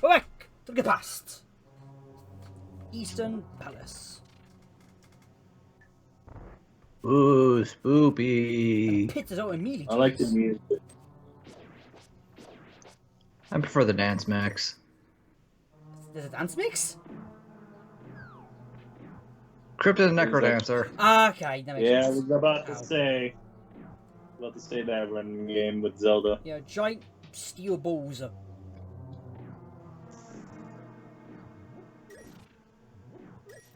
back to the past. Eastern Palace. Ooh, spoopy. Pit is out immediately. I like the music. I prefer the dance mix. There's a dance mix? Cryptid Necrodancer. Okay, that makes Yeah, I sense. was about to Ow. say. About to say that running game with Zelda. Yeah, giant steel balls.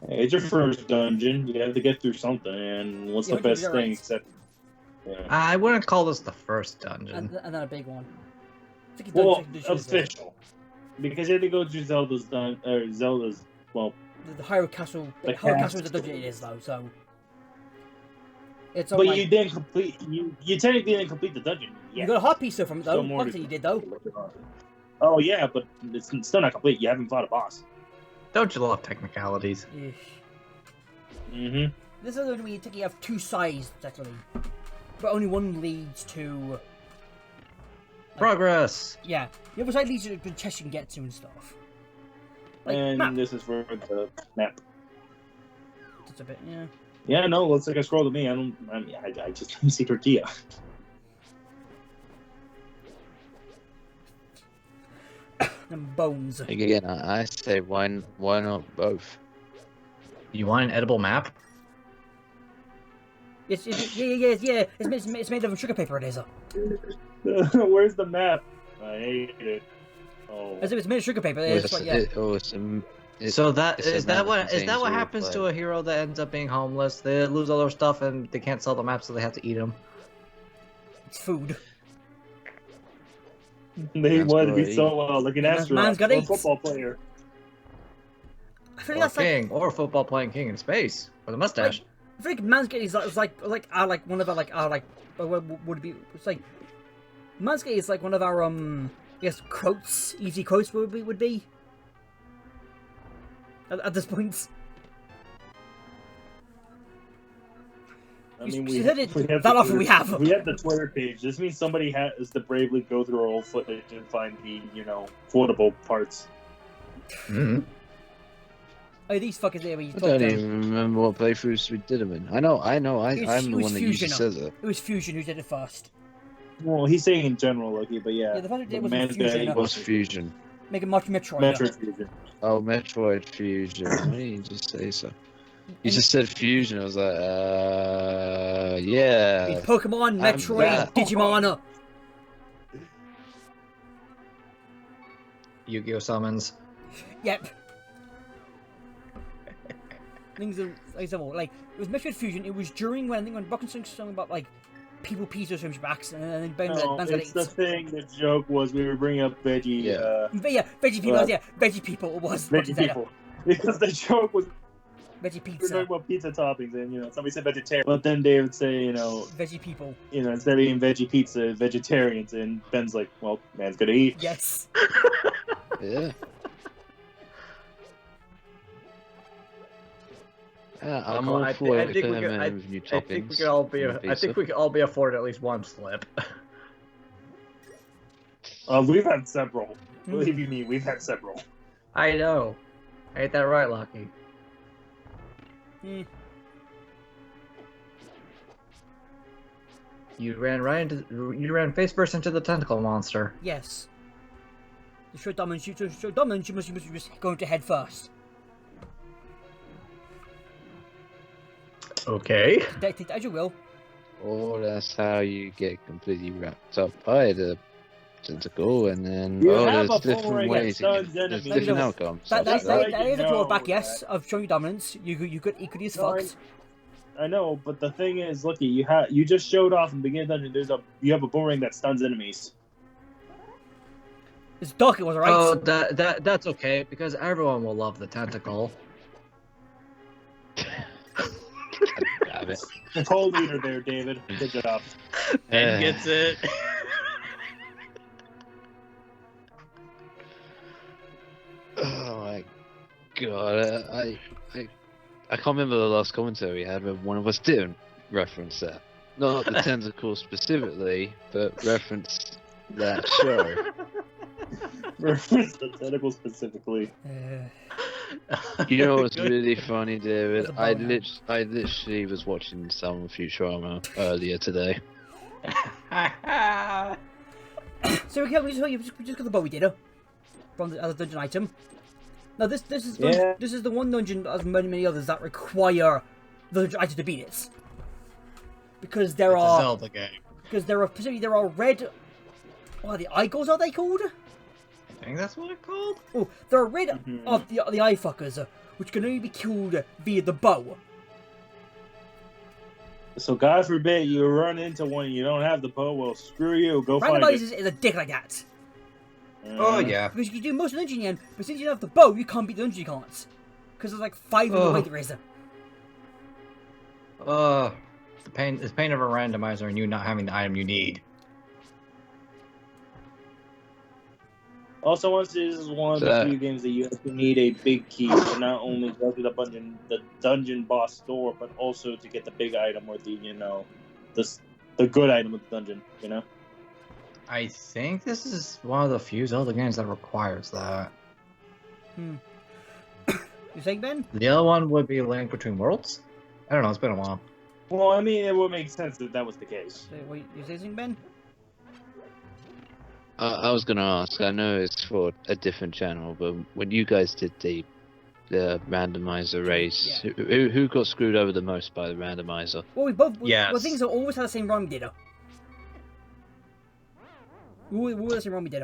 Hey, it's your first dungeon. You have to get through something, and what's Yeah, the best you're thing right. except? Yeah. I wouldn't call this the first dungeon. And then a big one. It's like a Well, dungeon as well. official, because you have to go through Zelda's. Well, The Hyrule Castle. The Hyrule cast. Castle is a dungeon it is though, so. It's but all you didn't complete. You technically didn't complete the dungeon You yet. got a hot piece though from it though. Still more to Obviously you did though. Oh yeah, but it's still not complete. You haven't fought a boss. Don't you love technicalities? Eesh. Mm-hmm. This is when you have two sides technically, but only one leads to. Progress! Yeah, the other side leads to the chest you can get to and stuff. Like And map. this is for the map. Just a bit, yeah. Yeah, no, looks like a scroll to me. I just don't see tortilla. And bones. Again, I say why not both? You want an edible map? Yeah. It's made of sugar paper. It is. Where's the map? I hate it. Oh. As if it's made of sugar paper. It's like, yeah. So that it's is a that map what contains is that what real happens play. to a hero that ends up being homeless? They lose all their stuff and they can't sell the map, so they have to eat them. It's food. They Man's wanted to be gotta so well like an Man's astronaut gotta or a eat. football player. I feel Or like that's like. king, or a football playing king in space with a mustache. I feel like Manscaped is like one of our what would it be? It's like Manscaped is like one of our I guess quotes, easy quotes would be at this point. I You mean, said it have that the often we Twitter- have. We have the Twitter page. This means somebody has to bravely go through our old footage and find the, quotable parts. Mm-hmm. Oh, these fuckers there. You I don't even remember what playthroughs we did them in. I'm the one that usually says it. It was Fusion who did it first. Well, he's saying in general, Lucky, but yeah. Yeah, the first one did the was man's Fusion, guy What's was Fusion? Make a Metroid. Metroid Fusion. Oh, Metroid Fusion. Why didn't you just say so? You And just said Fusion. I was like, yeah. it's Pokemon, Metroid, that. Digimon. Yu-Gi-Oh summons. Yep. Things are like it was Metroid Fusion. It was during when I think when Brock and something about like people pizza or something backs, and then Ben No, got it's the thing. The joke was we were bringing up veggie. Yeah. But yeah, veggie people. Well, Yeah, veggie people was Veggie people. Because the joke was Veggie we were pizza. talking about pizza toppings, and somebody said vegetarian, but then they would say, Veggie people. instead of eating veggie pizza, vegetarians, and Ben's like, well, man's gonna eat. Yes. Yeah. Yeah, I'm all I for think we could- experimenting with new I think we toppings could all be. on I pizza. think we could all be afforded at least one slip. We've had several. Believe you me, we've had several. I know. Ain't that right, Lucky? Hmm. You ran face first into the tentacle monster. Yes. To show dominance, you must just go into head first. Okay. Take that as you will. Oh, that's how you get completely wrapped up by the tentacle, and then You have there's a different boomerang ways. that There's stuns enemies. different No, outcomes. That Just like is you a drawback, know yes, that- of showing your dominance. You could equally as No, fucked. I know, but the thing is, Lucky, you just showed off in the beginning of the dungeon. You have a boomerang that stuns enemies. It's dark. It was alright. Oh, that's okay because everyone will love the tentacle. Damn it. The cold leader there, David. Good job. And gets it. Oh my god, I can't remember the last commentary we had where one of us didn't reference that. Not the tentacle specifically, but reference that show. Reference the tentacle specifically. You know what's really funny, David? That's a boner. I literally was watching some Futurama earlier today. So we just got the bow we did from the, as a dungeon item. Now this is Yeah. this is the one dungeon, as many others, that require the dungeon item to beat it. Because there It's a are Zelda game. specifically there are red. What are the eyeballs? Are they called? I think that's what it's called. Oh, there are red Mhm. of the eye fuckers, which can only be killed via the bow. So God forbid you run into one and you don't have the bow. Well, screw you. Go find it. Randomizers is a dick like that. Oh yeah. Because you can do most of the dungeon end, but since you don't have the bow, you can't beat the dungeon, you can't. Because there's like 5 in the way there is. The pain of a randomizer and you not having the item you need. Also, once this is one of the So- few games that you actually need a big key to not only go to the dungeon boss door, but also to get the big item or the the good item of the dungeon. You know. I think this is one of the few Zelda games that requires that. You saying, Ben? The other one would be Link Between Worlds. I don't know. It's been a while. Well, I mean, it would make sense that that was the case. What you saying, Ben? I was gonna ask. I know it's for a different channel, but when you guys did the randomizer race, Yeah. who got screwed over the most by the randomizer? Well, we both. Yes. Well, things are always had the same run we did. We were the same run we did.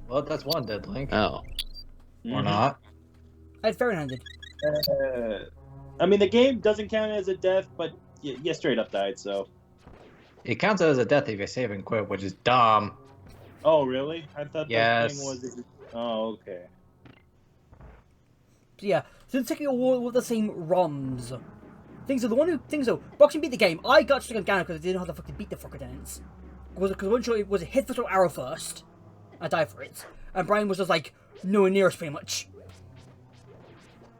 Well, that's one dead Link. Oh, Or not. I had Fairy-handed. I mean, the game doesn't count as a death, but you straight up died. So. It counts as a death if you save and quit, which is dumb. Oh, really? I thought Yes. the thing was. Oh, okay. So yeah, so technically all with the same ROMs. Things are the one who things though. Boxing beat the game. I got stuck on Ganon because I didn't know how to fucking beat the fucker dance. Because one shot it was a hit first or arrow first. I died for it, and Brian was just like nowhere near us pretty much.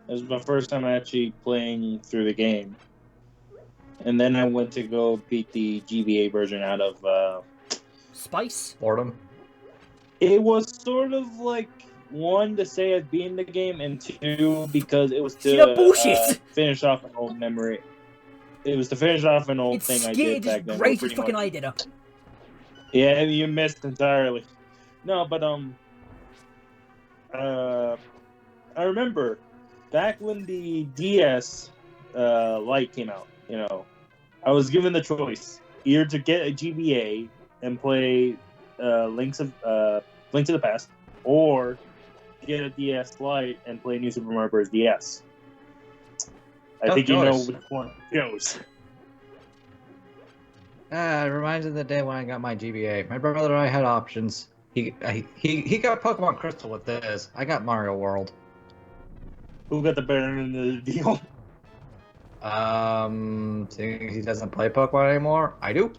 It was my first time actually playing through the game. And then I went to go beat the GBA version out of. Spice. Boredom. It was sort of like, one, to say I've beaten the game, and two, because it was See that to bullshit? finish off an old memory. It was to finish off an old It's thing I skinny, did back just then. great as pretty fucking much- I did. Yeah, you missed entirely. No, but I remember back when the DS Lite came out. You know, I was given the choice either to get a GBA and play Link to the Past, or get a DS Lite and play New Super Mario Bros. DS. I Tough think you know choice. which one goes. It reminds me of the day when I got my GBA. My brother and I had options. He got Pokemon Crystal with this. I got Mario World. Who got the better end of the deal? Seeing he doesn't play Pokemon anymore, I do.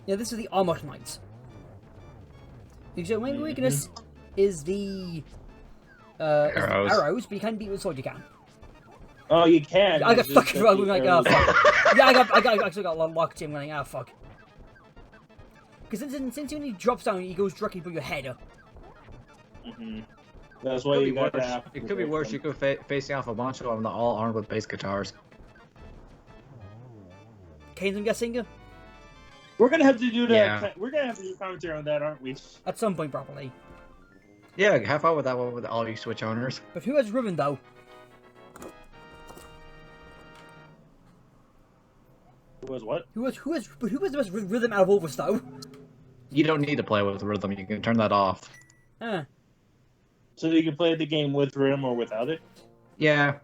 Yeah, this is the Almost Knights. The main weakness is the arrows, but you can beat with sword. You can. Oh, you can. I got It's fucking just wrong. that Like, the oh arrows- fuck. Yeah, I actually got locked in. Going, oh fuck. Because since when he drops down, he goes directly through your head. Mhm. That's why Could you be got worse. to. It could be worse. You could facing off a bunch of them, all armed with bass guitars. Kane's, I'm guessing, We're gonna have to do that. Yeah. We're gonna have to do commentary on that, aren't we? at some point probably. Yeah, have fun with that one with all you Switch owners. But who has Riven though? Who was what? Who has the best rhythm out of all of us though? You don't need to play with rhythm. You can turn that off. Huh. So you can play the game with rhythm or without it. Yeah.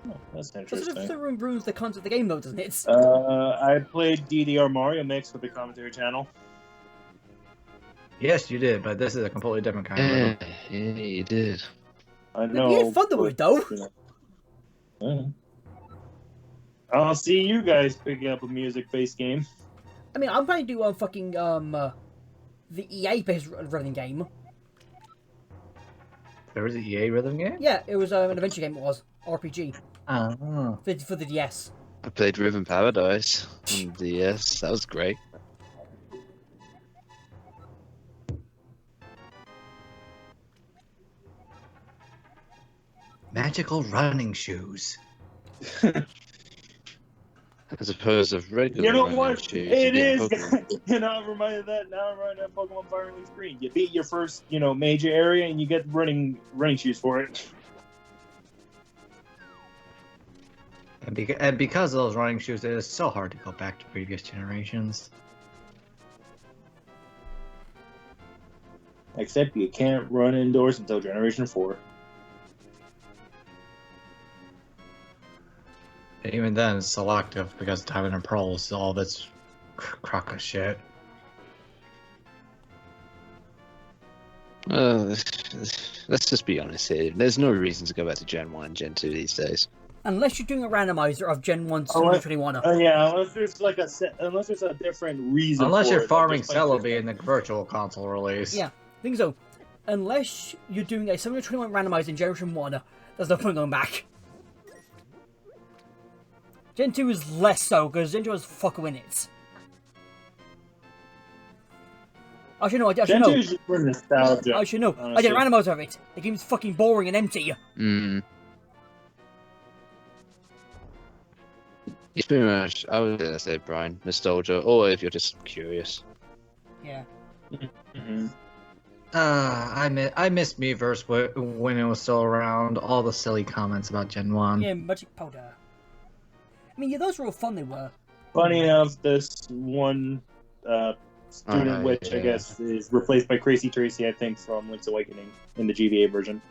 Oh, that's That sort interesting. of ruins the concept of the game though, doesn't it? I played DDR Mario Mix with the commentary channel. Yes, you did, but this is a completely different kind of yeah, rhythm. yeah, you did. I know. You had fun with it though. I'll see you guys picking up a music-based game. I mean, I'm trying to do fucking the EA based rhythm game. There was an EA rhythm game? Yeah, it was an adventure game. It was RPG Oh. for the DS. I played Riven Paradise on DS. That was great. Magical running shoes. As opposed to regular You know running what? shoes It you get in is. Pokemon. You know, I'm reminded of that. Now I'm reminded of Pokemon Fire and Leaf Green. You beat your first, major area, and you get running shoes for it. And because of those running shoes, it is so hard to go back to previous generations. Except you can't run indoors until Generation 4. And even then, it's selective because Diamond and Pearl is all this crock of shit. Let's just be honest here. There's no reason to go back to Gen 1 and Gen 2 these days. Unless you're doing a randomizer of Gen 1 to 2021. Yeah, unless there's like unless there's a different reason. Unless for you're it, farming just like Celebi in the virtual console release. Yeah, I think so. Unless you're doing a 721 randomizer in Generation 1, there's no point going back. Gen 2 is less so, because Gen 2 has fucking in it. I should know. Gen 2 is just for nostalgia. I should know. Honestly. I did a randomizer of it. The game's fucking boring and empty. It's pretty much, I was gonna say, Brian, nostalgia, or if you're just curious. Yeah. Mm-hmm. I miss Miiverse when it was still around. All the silly comments about Gen 1. Yeah, Magic Powder. I mean, yeah, those were all fun, they were. Funny enough, this one student witch, I guess, is replaced by Crazy Tracy, I think, from Link's Awakening in the GBA version.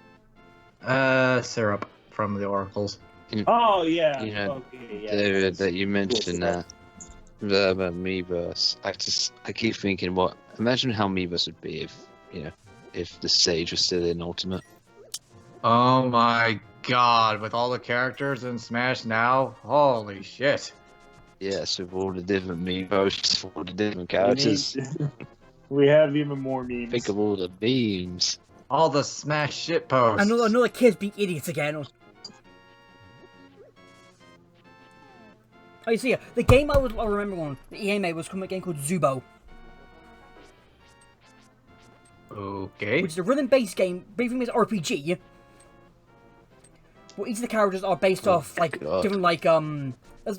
Syrup from the Oracles. Oh, yeah. You know, okay, yeah. David, that you mentioned that about Miiverse. I keep thinking, imagine how Miiverse would be if the stage was still in Ultimate. Oh my god, with all the characters in Smash now? Holy shit. Yes, with all the different Miiverse, all the different characters. We have even more memes. Think of all the memes. All the Smash shitposts. I know the kids being idiots again. Oh, you see, the game I remember one, the EA made was a game called Zubo. Okay. Which is a rhythm-based game, based RPG. Where each of the characters are based off God. different there's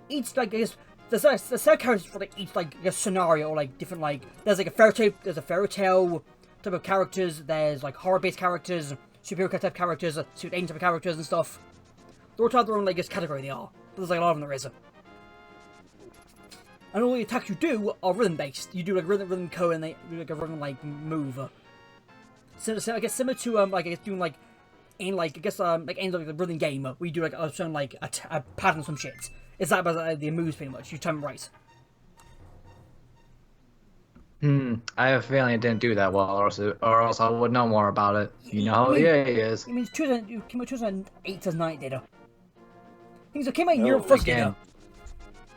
each I guess there's set characters for each a scenario or different there's a fairy tale type of characters, there's horror-based characters, superhero type characters, suit alien type of characters and stuff. They're all their own category they are. But there's a lot of them there is. And all the attacks you do are rhythm-based. You do rhythm code and they do a rhythm move. So I guess similar to doing in end of the rhythm game where you do a certain a pattern or some shit. It's that about the moves pretty much. You time right. I have a feeling it didn't do that well, or else I would know more about it. You know how EA is. I mean, it came out 2008, 2009 data. Things that came out in Europe first data.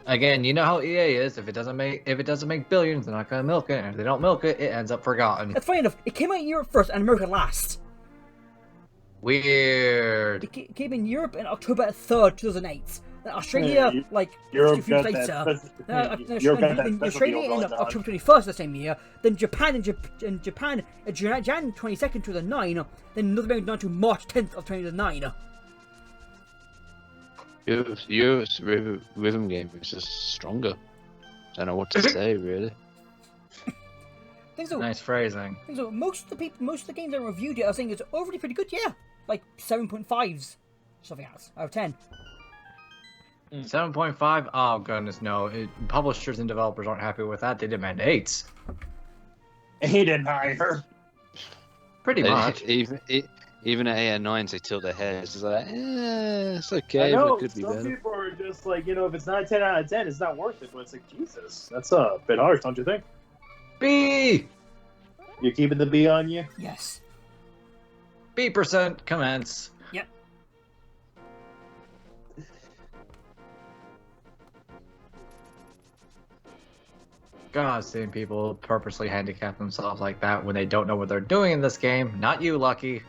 Again, you know how EA is. If it doesn't make billions, they're not gonna milk it. And if they don't milk it, it ends up forgotten. That's funny enough. It came out in Europe first and America last. Weird. It came in Europe in October 3rd, 2008. Then Australia, Europe just a few got weeks that. later. Europe got that in special Australia deal in going on. October 21st the same year. Then Japan in Japan, Jan 22nd, 2009. Then another round down to March 10th of 2009. Europe's rhythm game is just stronger. Don't know what to say, really. Nice phrasing. So most of the games I reviewed it, I think it's overly pretty good. Yeah, 7.5s, something else out of 10. 7.5? Oh goodness, no. Publishers and developers aren't happy with that. They demand 8s. He didn't hire. Pretty much. Even at 8 and 9s, they tilt their heads. It's it's okay, I know, but it could be some better. people are just if it's not a 10 out of 10, it's not worth it. But it's Jesus, that's a bit harsh, don't you think? B! You're keeping the B on you? Yes. B% commence. Yep. God, seeing people purposely handicap themselves like that when they don't know what they're doing in this game. Not you, Lucky.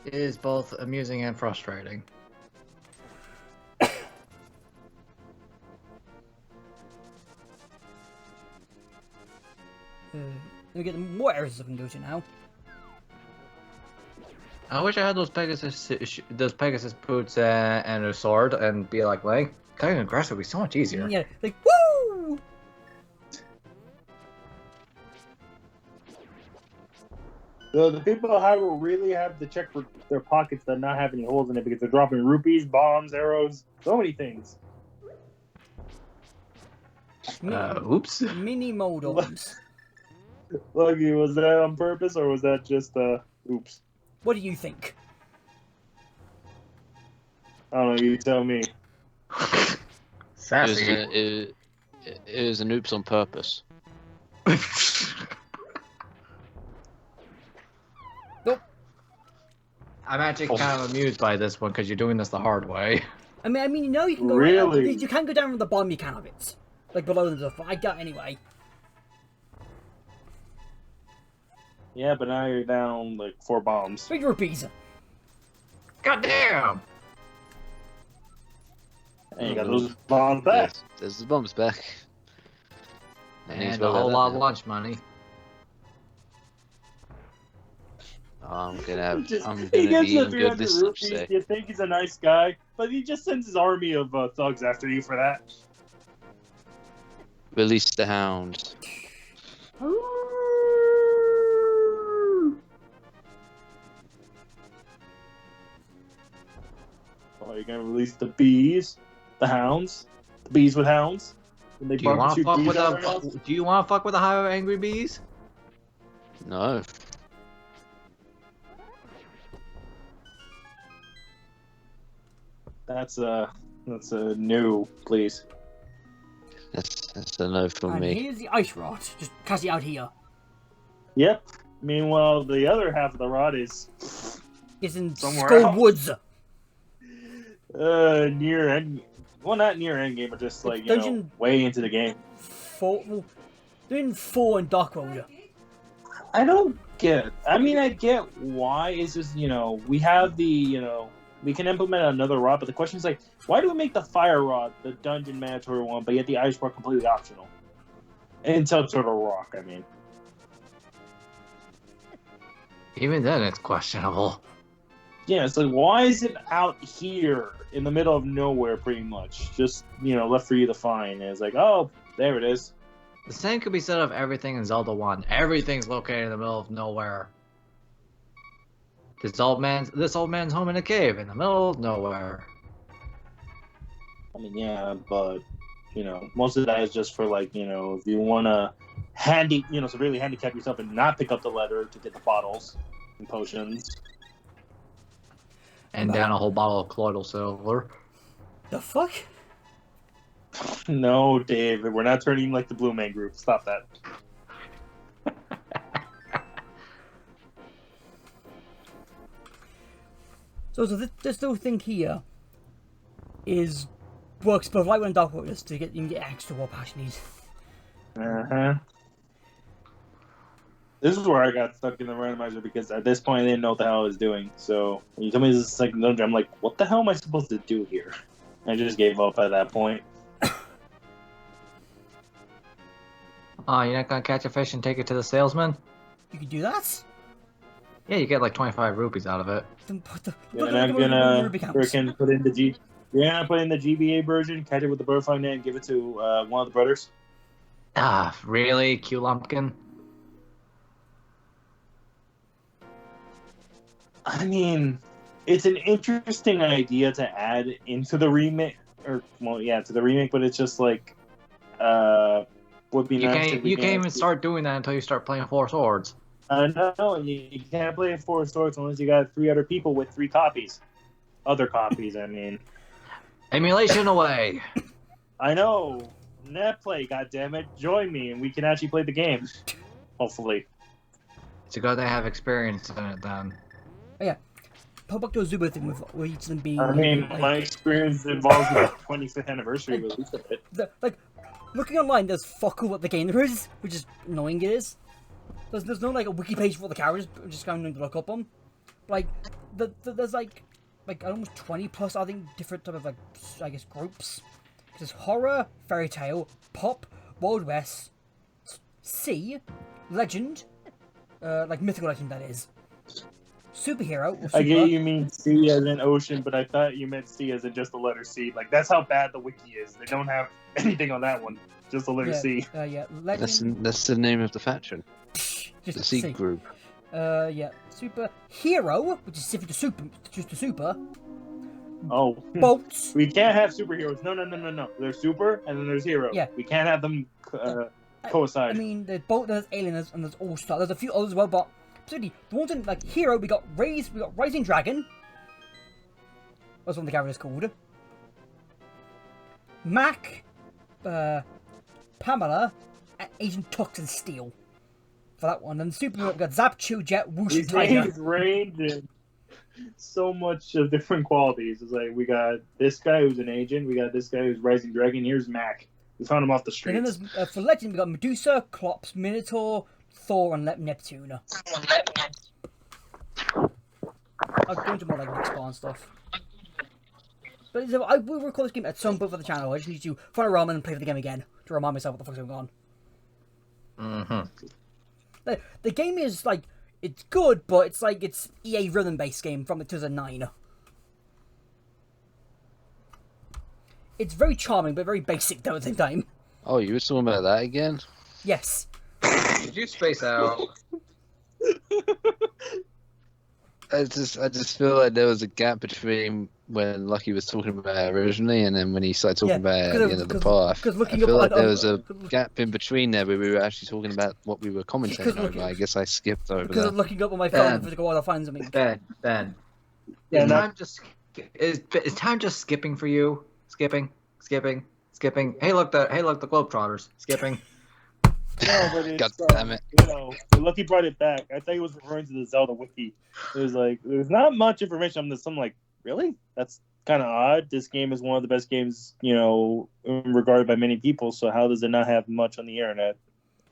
It is both amusing and frustrating. Let me get more areas I can go to now. I wish I had those Pegasus boots and a sword and be like Link. Cutting grass would be so much easier. Yeah, like woo! So the people of Hyrule really have to check for their pockets that not have any holes in it because they're dropping rupees, bombs, arrows, so many things. Oops. Mini modems. Lucky, was that on purpose or was that just oops? What do you think? I don't know. You tell me. Sassy. It was an oops on purpose. Nope. I'm actually kind of amused by this one because you're doing this the hard way. I mean, you know, you can go Really? you can go down from the bottom. You can have it, like below them stuff. I got anyway. Yeah, but now you're down like 4 bombs. 3 rupees. God damn! And you got those bombs back. There's the bombs back. And a whole lot of lunch money. I'm gonna He be gets the eating 300 good this rupees. day. You think he's a nice guy, but he just sends his army of thugs after you for that. Release the hounds. Oh, you're gonna release the bees, the hounds, the bees with hounds. When they Do you want to barbecue fuck bees with on their house? Do you want to fuck with the High Angry Bees? No. That's a no, please. That's a no from And me. here's the ice rod. Just cast it out here. Yep. Meanwhile, the other half of the rod is It's in Somewhere Skull else. Woods. near end. Well, not near end game, but just like Dungeon- way into the game. 4. Well, doing 4 in Dark Road. I don't get. I mean, I get why. It's just we have the we can implement another rod, but the question is like, why do we make the fire rod the dungeon mandatory one, but yet the ice rod completely optional? And some sort of rock. I mean, Even then, it's questionable. yeah, it's like why is it out here in the middle of nowhere, pretty much, just left for you to find? And it's like, oh, there it is. The same could be said of everything in Zelda 1. Everything's located in the middle of nowhere. This old man's home in a cave in the middle of nowhere. I mean, yeah, but most of that is just for like if you want to severely handicap yourself and not pick up the letter to get the bottles and potions. And down a whole bottle of colloidal silver. The fuck? No, Dave, we're not turning like the Blue Man Group. Stop that. So this little thing here works both Light and Dark Road to get you can get extra war passions. Uh-huh. This is where I got stuck in the randomizer because at this point I didn't know what the hell I was doing. So when you told me this is like dungeon, I'm like, what the hell am I supposed to do here? I just gave up at that point. Oh, you're not gonna catch a fish and take it to the salesman? You can do that. Yeah, you get like 25 rupees out of it. Then put the And I'm gonna freaking put in the GBA version, catch it with the butterfly net, and give it to one of the brothers. Ah, really? Q Lumpkin? I mean, it's an interesting idea to add into the remake, to the remake, but it's just like, would be nice. You can't even start doing that until you start playing Four Swords. No, you can't play 4 Swords unless you got 3 other people with 3 copies. Other copies, I mean. Emulation away! I know. Netplay, goddammit. Join me and we can actually play the game. Hopefully. It's a good they have experience in it then. Pop up to a Zubo thing with each of them being. I mean, my experience involves the 25th anniversary release of it. Looking online, there's fuck all what the game there is, which is annoying. It is. There's no like a wiki page for the characters, just going to look up them. Like, there's like almost 20 plus, I think, different type of groups. There's horror, fairy tale, pop, Wild West, sea, legend, like mythical legend that is. Superhero. Or I super. get you mean C as in ocean, but I thought you meant C as in just the letter C. Like, that's how bad the wiki is. They don't have anything on that one. Just the letter Yeah, C. yeah. Legend. That's the name of the faction. Just The C C. group. Yeah. Superhero, which is specific to super, just to super. Oh. Bolts. We can't have superheroes. No. There's super, and then there's hero. Yeah. We can't have them coincide. I mean, there's Bolt, there's Alien, and there's All Star. There's a few others as well, but particularly the ones in like Hero, we got Rising Dragon. That's what the character's called. Mac, Pamela, and Agent Tux and Steel. For that one, and Super, we got Zap, Chew, Jet, Whoosh, and These Tiger. names range in so much of different qualities. It's like we got this guy who's an agent. We got this guy who's Rising Dragon. Here's Mac. We found him off the And then streets. there's for Legend, we got Medusa, Klops, Minotaur, Thor, and Neptune. I'll go into more like next and stuff. But I will record this game at some point for the channel. I just need to find a ROM and play the game again to remind myself what the fuck's going on. The game is like, it's good, but it's like it's EA rhythm based game from 2009. It's very charming, but very basic though at the same time. Oh, you were talking about that again? Yes. Did you space out? I just feel like there was a gap between when Lucky was talking about it originally and then when he started talking about it at the end of the path. I feel like there was a gap in between there where we were actually talking about what we were commentating over. I guess I skipped over because that. I'm looking up on my phone to go while I find something. Ben. Yeah, Is time just skipping for you? Skipping. Hey, look the Globetrotters. Skipping. No, but it's, God damn it. Lucky brought it back. I thought he was referring to the Zelda wiki. It was like, there's not much information on this. I'm like, really? That's kind of odd. This game is one of the best games, regarded by many people. So how does it not have much on the internet?